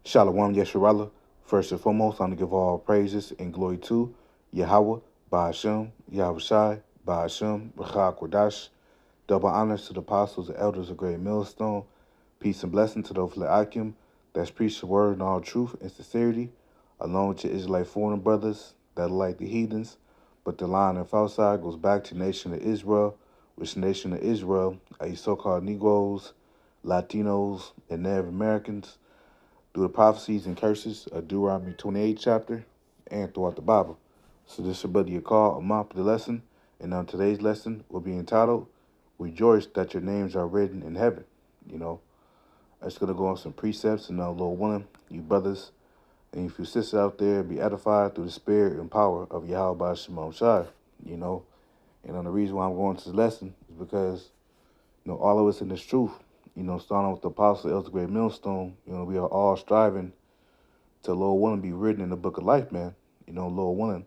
Shalom Yesharala. First and foremost, I'm to give all praises and glory to Yahweh, Ba'ashem, Yahweh Shai, Ba'ashem, Rachah Kodash. Double honors to the apostles and elders of Great Millstone. Peace and blessing to those Akim that's preached the word in all truth and sincerity, along with your Israelite foreign brothers that are like the heathens. But the line of outside goes back to the nation of Israel, which nation of Israel are you so-called Negroes, Latinos, and Native Americans through the prophecies and curses of Deuteronomy 28 chapter and throughout the Bible. So this should be a call, a mop of the lesson, and on today's lesson will be entitled, Rejoice that your names are written in heaven. You know, I'm just going to go on some precepts and a little one, you brothers and if you sisters out there, be edified through the spirit and power of Yahweh Shemam Shai, you know. And the reason why I'm going to this lesson is because, all of us in this truth, starting with the apostle Elder Great Millstone, we are all striving to Lord willing be written in the book of life, man. Lord willing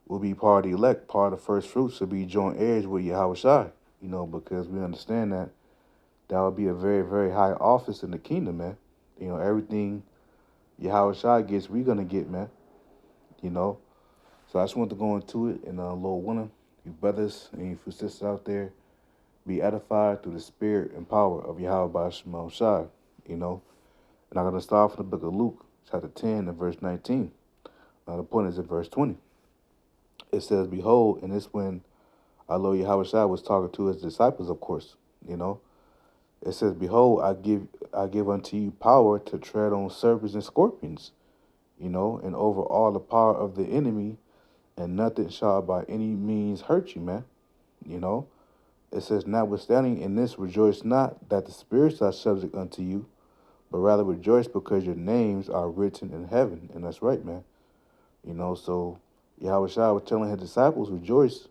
will be part of the elect, part of the first fruits to be joint heirs with Yahweh Shai, because we understand that would be a very, very high office in the kingdom, man. Everything Yahweh Shai gets, we're going to get, man. So I just want to go into it and Lord willing, you brothers and you sisters out there, be edified through the spirit and power of Yahweh Shemam Shai, And I'm going to start from the book of Luke, chapter 10 and verse 19. Now the point is in verse 20. It says, Behold, and this when our Lord Yahweh Shai was talking to his disciples, of course, It says, Behold, I give unto you power to tread on serpents and scorpions, and over all the power of the enemy, and nothing shall by any means hurt you, man. You know. It says, Notwithstanding in this rejoice not that the spirits are subject unto you, but rather rejoice because your names are written in heaven. And that's right, man. So Yahweh Shai was telling his disciples, rejoice,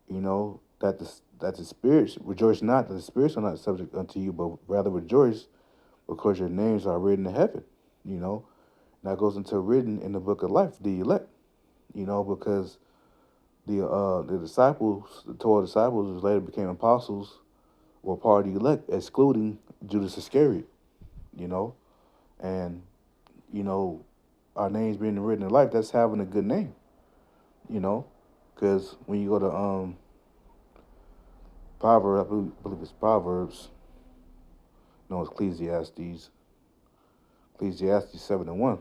that the spirits, rejoice not that the spirits are not subject unto you, but rather rejoice because your names are written in heaven, you know. And that goes into written in the book of life, the elect, because the disciples, the 12 disciples who later became apostles, were part of the elect, excluding Judas Iscariot, you know. And, our names being written in life, that's having a good name, because when you go to Proverbs, I believe it's Proverbs, no, it's Ecclesiastes 7 and 1.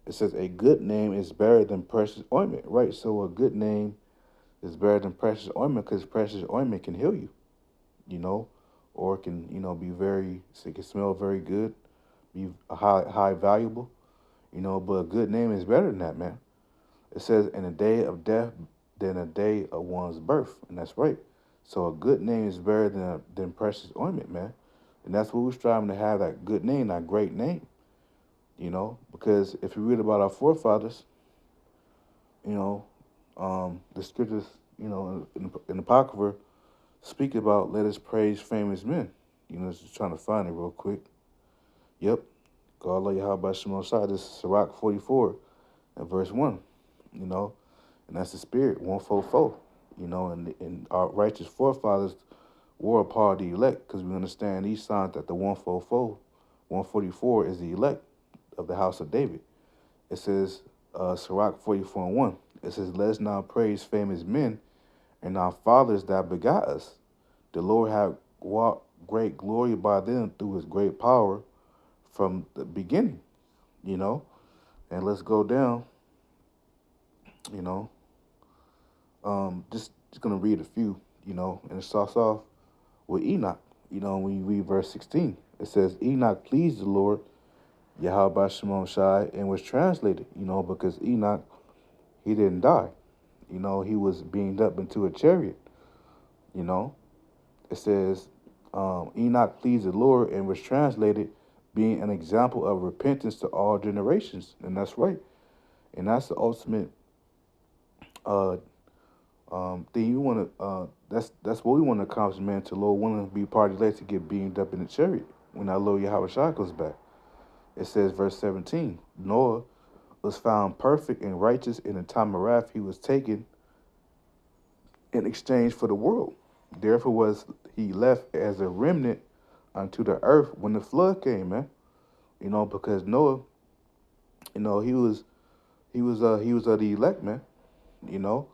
It says, a good name is better than precious ointment, right? So a good name is better than precious ointment because precious ointment can heal you, you know, or it can, be very, it can smell very good, be high valuable, but a good name is better than that, man. It says, in a day of death than a day of one's birth, and that's right. So a good name is better than precious ointment, man. And that's what we're striving to have, that good name, that great name, because if you read about our forefathers, you know, the scriptures, in the Apocrypha speak about let us praise famous men. Just trying to find it real quick. Yep. God love Yahweh Shemon Shai. This is Sirach 44 and verse 1, and that's the spirit, 144, and our righteous forefathers were a part of the elect because we understand these signs that the 144, 144 is the elect of the house of David. It says, Sirach 44 and 1, it says, let us now praise famous men and our fathers that begot us. The Lord had wrought great glory by them through his great power from the beginning, And let's go down, you know. Just gonna read a few, and it starts off with Enoch. When you read verse 16, it says, Enoch pleased the Lord, Yahweh Shemon Shai, and was translated, because Enoch, he didn't die. He was beamed up into a chariot, you know. It says, Enoch pleased the Lord and was translated, being an example of repentance to all generations. And that's right. And that's the ultimate uh, thing you want to, that's what we want to accomplish, man, to Lord willing to be part of the to get beamed up in the chariot when our Lord Yahweh Shai comes back. It says, verse 17, Noah was found perfect and righteous in the time of wrath. He was taken in exchange for the world. Therefore was he left as a remnant unto the earth when the flood came, man. because Noah, he was the elect, man, you know,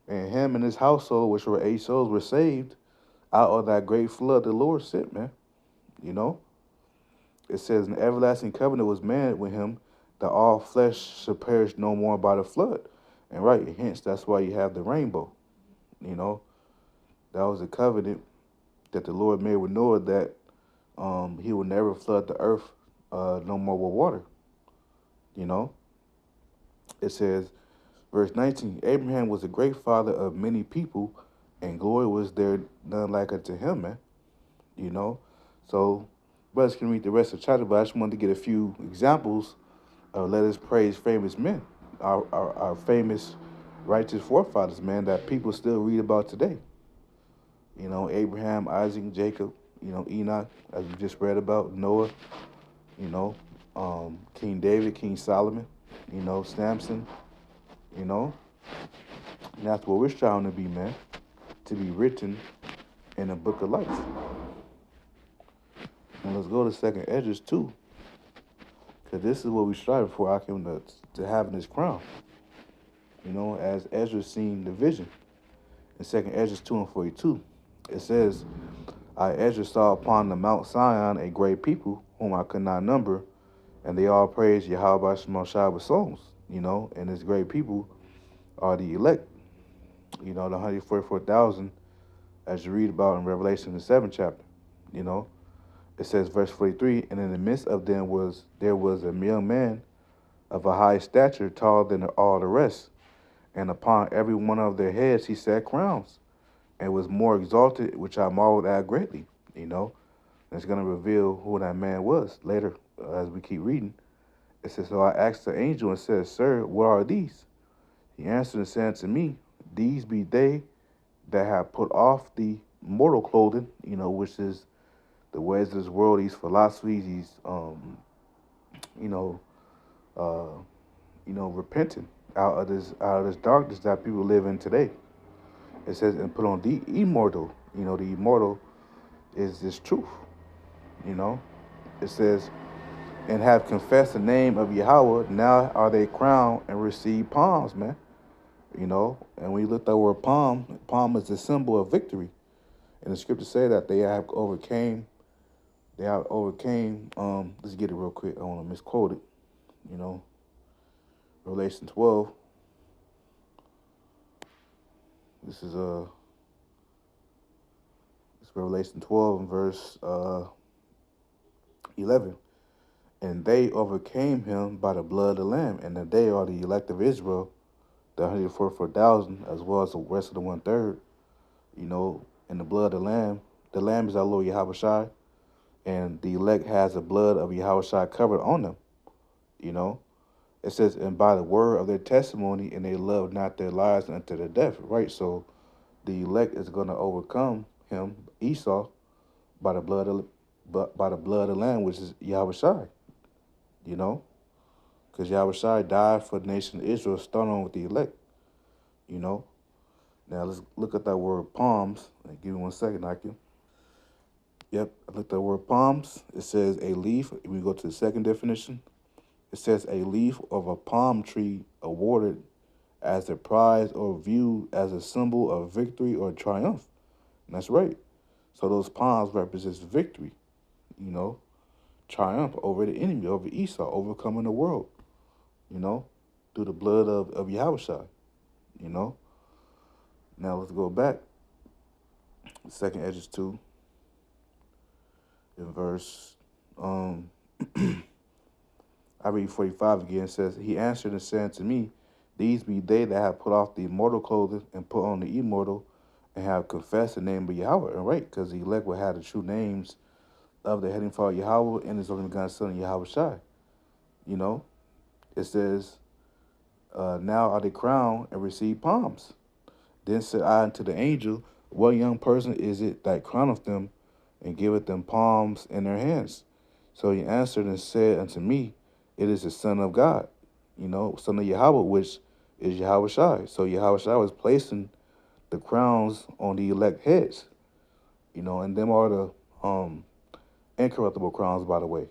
and him and his household, which were 8 souls, were saved out of that great flood the Lord sent, man. You know, it says an everlasting covenant was made with him that all flesh should perish no more by the flood. And right, hence that's why you have the rainbow. You know, that was a covenant that the Lord made with Noah that he would never flood the earth no more with water. You know, it says, verse 19, Abraham was a great father of many people, and glory was there none like unto him, man. You know, so brothers can read the rest of the chapter, but I just wanted to get a few examples of let us praise famous men, our famous righteous forefathers, man, that people still read about today. Abraham, Isaac, Jacob, Enoch, as we just read about, Noah, you know, King David, King Solomon, Samson, you know, and that's what we're striving to be, man, to be written in the book of life. And let's go to Second Esdras too, because this is what we strive for, I came to having this crown. As Ezra seen the vision in Second Esdras 2:42, it says, I Ezra saw upon the Mount Zion a great people whom I could not number, and they all praise Yahweh Shemashah with songs. And this great people are the elect. The 144,000, as you read about in Revelation the 7th chapter. It says, verse 43, and in the midst of them there was a young man of a high stature, taller than all the rest, and upon every one of their heads he set crowns, and was more exalted, which I marveled at greatly. And it's going to reveal who that man was later as we keep reading. It says, so I asked the angel and said, Sir, what are these? He answered and said to me, These be they that have put off the mortal clothing, which is the ways of this world, these philosophies, these, uh, repenting out of this darkness that people live in today. It says, and put on the immortal. The immortal is this truth. It says, and have confessed the name of Yahweh. Now are they crowned and receive palms, man. And when you look at the word palm is the symbol of victory. And the scriptures say that they have overcame. Let's get it real quick. I don't want to misquote it. Revelation 12. This is it's Revelation 12 and verse 11. And they overcame him by the blood of the Lamb, and that they are the elect of Israel, the 144,000, as well as the rest of the 1/3. In the blood of the Lamb. The Lamb is our Lord Yahweh Shai, and the elect has the blood of Yahweh Shai covered on them. It says, and by the word of their testimony, and they love not their lives unto the death. Right. So the elect is going to overcome him, Esau, by the blood of the Lamb, which is Yahweh Shai. Because Yahweh Shai died for the nation of Israel, starting on with the elect. Now let's look at that word palms. Give me 1 second, I can. Yep, I looked at the word palms. It says a leaf. We go to the second definition. It says a leaf of a palm tree awarded as a prize or viewed as a symbol of victory or triumph. And that's right. So those palms represents victory, triumph over the enemy, over Esau, overcoming the world, through the blood of Yahushua, Now let's go back. Second Esdras 2, in verse, I read 45 again. It says, he answered and said to me, These be they that have put off the immortal clothing and put on the immortal, and have confessed the name of Yahweh. And right, because the elect will have the true names of the heading father Yahweh and his only begotten son Yahweh Shai. It says, now are they crowned and receive palms. Then said I unto the angel, What young person is it that crowneth them and giveth them palms in their hands? So he answered and said unto me, It is the Son of God, Son of Yahweh, which is Yahweh Shai. So Yahweh Shai was placing the crowns on the elect heads, and them are the incorruptible crowns, by the way,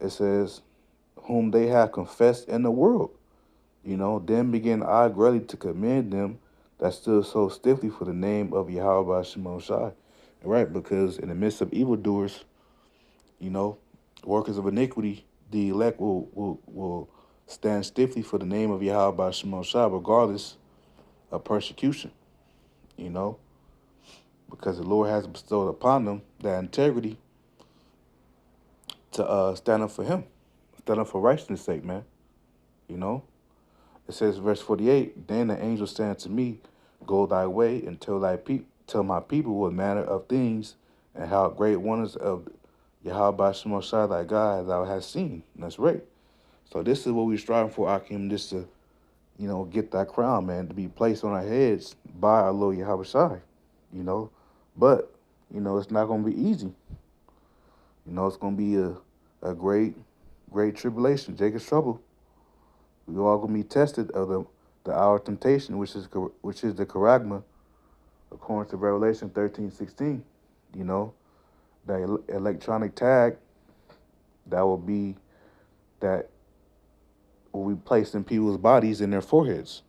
It says, whom they have confessed in the world. Then began I greatly to commend them that stood so stiffly for the name of Yahweh Shemel Shai. Right, because in the midst of evildoers, you know, workers of iniquity, the elect will stand stiffly for the name of Yahweh Shemel Shai, regardless of persecution, you know, because the Lord has bestowed upon them that integrity to stand up for Him, stand up for righteousness' sake, man. You know, it says, verse 48. Then the angel said to me, "Go thy way and tell my people what manner of things and how great wonders of Yahweh Shemel Shai thy God thou hast seen." And that's right. So this is what we're striving for, Akim, just to get that crown, man, to be placed on our heads by our Lord Yahweh Shai. But it's not going to be easy. It's going to be a great tribulation, Jacob's trouble. We all going to be tested of the hour of temptation, which is the charagma, according to Revelation 13:16. That electronic tag that will be placed in people's bodies in their foreheads.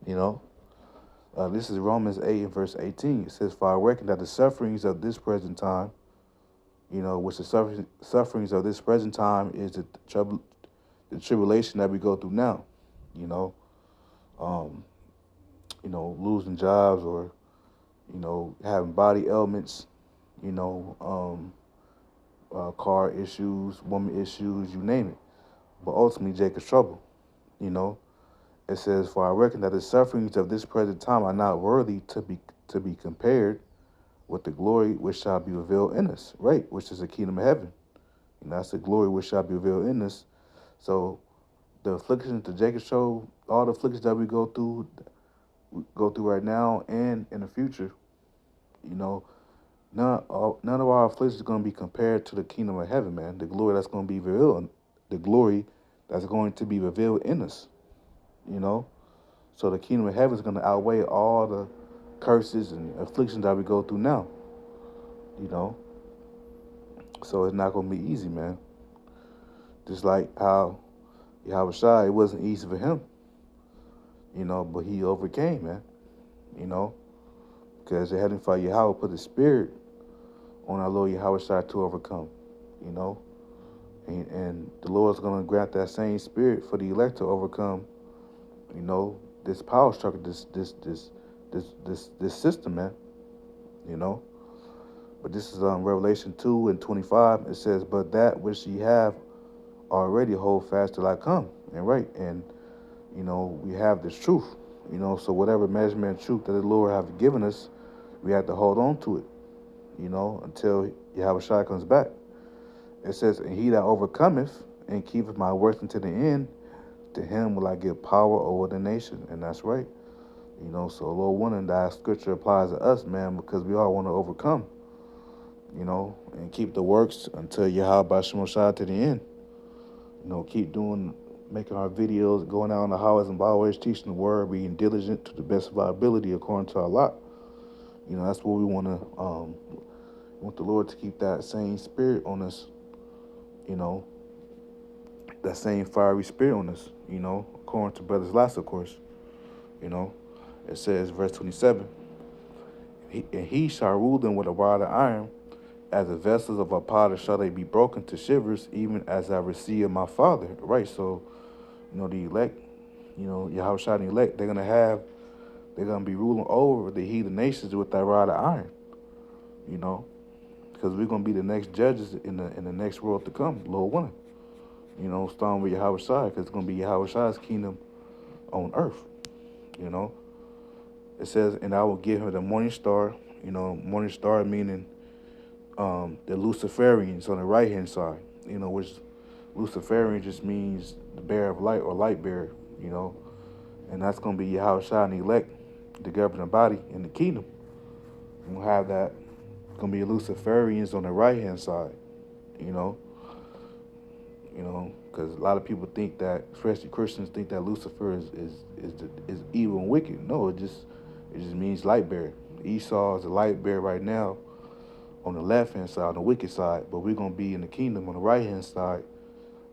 This is Romans 8 and verse 18. It says, "For I reckon that the sufferings of this present time, which the sufferings of this present time is the tribulation that we go through now. You know, um, losing jobs or having body ailments. You know, car issues, woman issues, you name it. But ultimately, Jacob's trouble. You know, it says, "For I reckon that the sufferings of this present time are not worthy to be compared with the glory which shall be revealed in us," right? Which is the kingdom of heaven. That's the glory which shall be revealed in us. So the afflictions, the Jacob show, all the afflictions that we go through right now and in the future, none of our afflictions are going to be compared to the kingdom of heaven, man. The glory that's going to be revealed, the glory that's going to be revealed in us, you know. So the kingdom of heaven is going to outweigh all the curses and afflictions that we go through now, you know. So it's not going to be easy, man. Just like how Yahweh Shai, it wasn't easy for him, but he overcame, man, because the Heavenly Father Yahweh put the spirit on our Lord Yahweh Shai to overcome, you know, and the Lord's going to grant that same spirit for the elect to overcome, this power structure, this system, man, you know. But this is Revelation 2 and 25. It says, "But that which ye have already hold fast till I come." And right, and we have this truth, so whatever measurement of truth that the Lord have given us, we have to hold on to it, until Yahweh Shai comes back. It says, "And he that overcometh and keepeth my works unto the end, to him will I give power over the nation." And that's right. So Lord willing, that scripture applies to us, man, because we all want to overcome, and keep the works until Yahweh Shemel Shai to the end. Keep making our videos, going out on the highways and byways, teaching the word, being diligent to the best of our ability according to our lot. That's what we want to, want the Lord to keep that same spirit on us, that same fiery spirit on us, according to Brother's Last, of course. It says, verse 27, "And he shall rule them with a rod of iron, as the vessels of a potter shall they be broken to shivers, even as I receive my Father." Right, so, the elect, Yahweh Shai and the elect, they're going to be ruling over the heathen nations with that rod of iron, because we're going to be the next judges in the next world to come, Lord willing. Starting with Yahweh Shai, because it's going to be Yahweh Shai's kingdom on earth, It says, "And I will give him the morning star," morning star meaning the Luciferians on the right-hand side, which Luciferian just means the bearer of light or light bearer, and that's going to be Yahweh Shai and the elect, the governing body in the kingdom. We'll have that. Going to be Luciferians on the right-hand side, because a lot of people think that, especially Christians, think that Lucifer is evil and wicked. No, it just means light bearer. Esau is a light bearer right now on the left hand side, on the wicked side, but we're gonna be in the kingdom on the right hand side,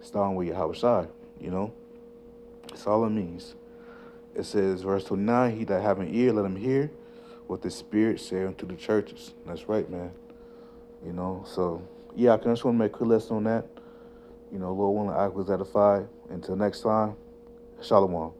starting with Yahweh, you know? That's all it means. It says, verse 29, he that have an ear, let him hear what the Spirit say unto the churches. That's right, man. You know, so, yeah, I just want to make a quick lesson on that. You know, Lord willing, I was edified. Until next time, Shalom.